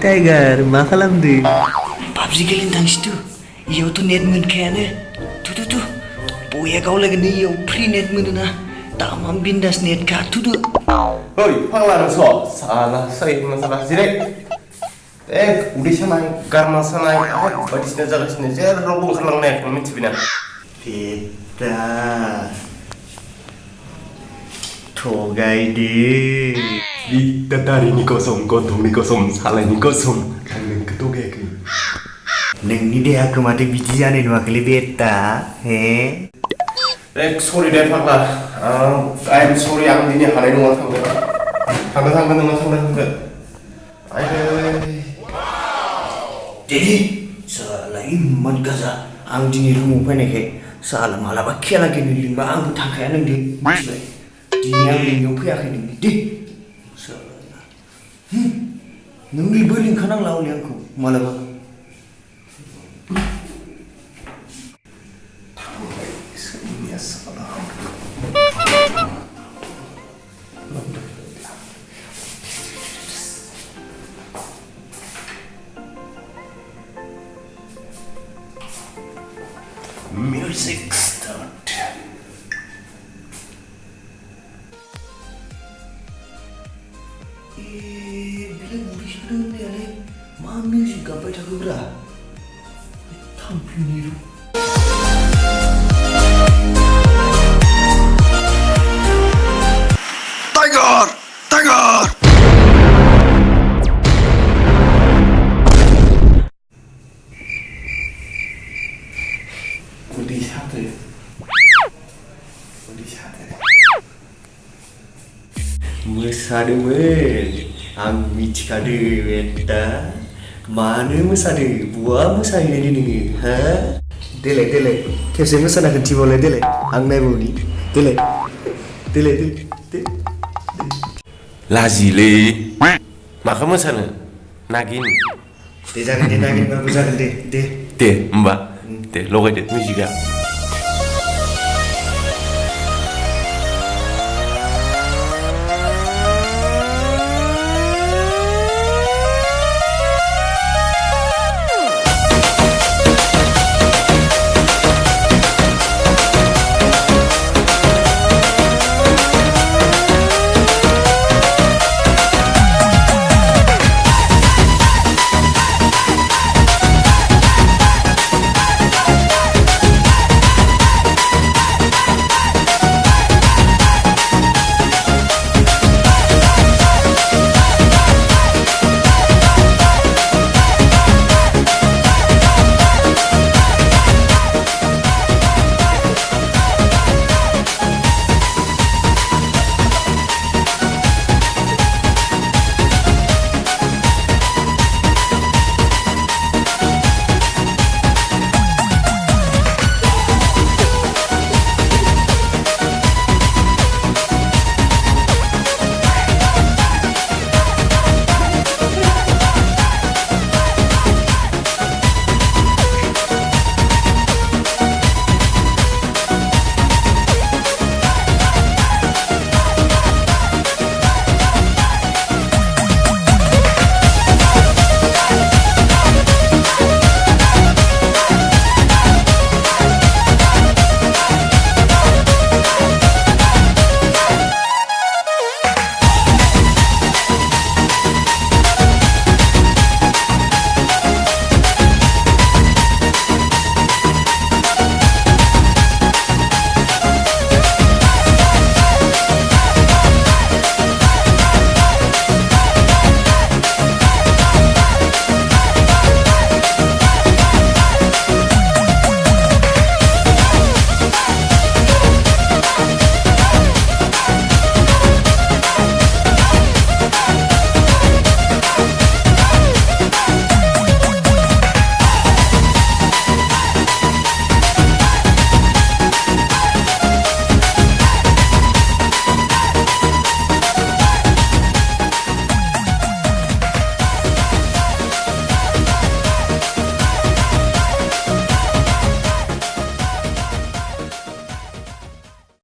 Tiger, मा खालामदो? PUBG गेलेनो थांसै थु इयावथ' नेट मोनखायानो थु बया गावलायगोन इयाव फ्रि नेट मोनोना तामाम बिन्दास नेटखा थुदो Hoi, pangla so, salah saya masalah sini. Udah sana, karena sana, badisnya jaga sini, saya robong kelang naik, minta bina. Beda. Togai deh. Di dari ni kosong, kontong ni kosong, salah ni kosong, kangen ketuga ke. नोंनि देहाखौ माथो बिदि जानाय नुवाखैलै बेटा हे Sorry deh pangla, I'm sorry ang ini hari nunggu tangga. Ayo. Jadi salah iman gaza ang dini rumu faynaयखाय salah मालाबा खेला गेलेनो लिंबा आंबो थांखाया नोंदो मिथिबाय दिनै आं लिंनायाव फैयाखै नोंदो दे साला नोंनिबो लिंखानांला हले आंखौ मालाबा Music start. bila muri sebelum ni ale मा music गाबबाय थाखोब्रा थांफिन निरु Tiger मोसादोंमोन आं मिथिखादो बेटा मानो मोसादो बहा मोसाहैनायनि नोङो हा देलाय खेबसे मोसाना खोन्थिबावलाय देलाय आं नायबावनि देलाय Lazile, maka mosaनो nagin. दे जागोन दे नागिरबाबो जागोन दे Deh, mbak, deh, lo kayak music ya.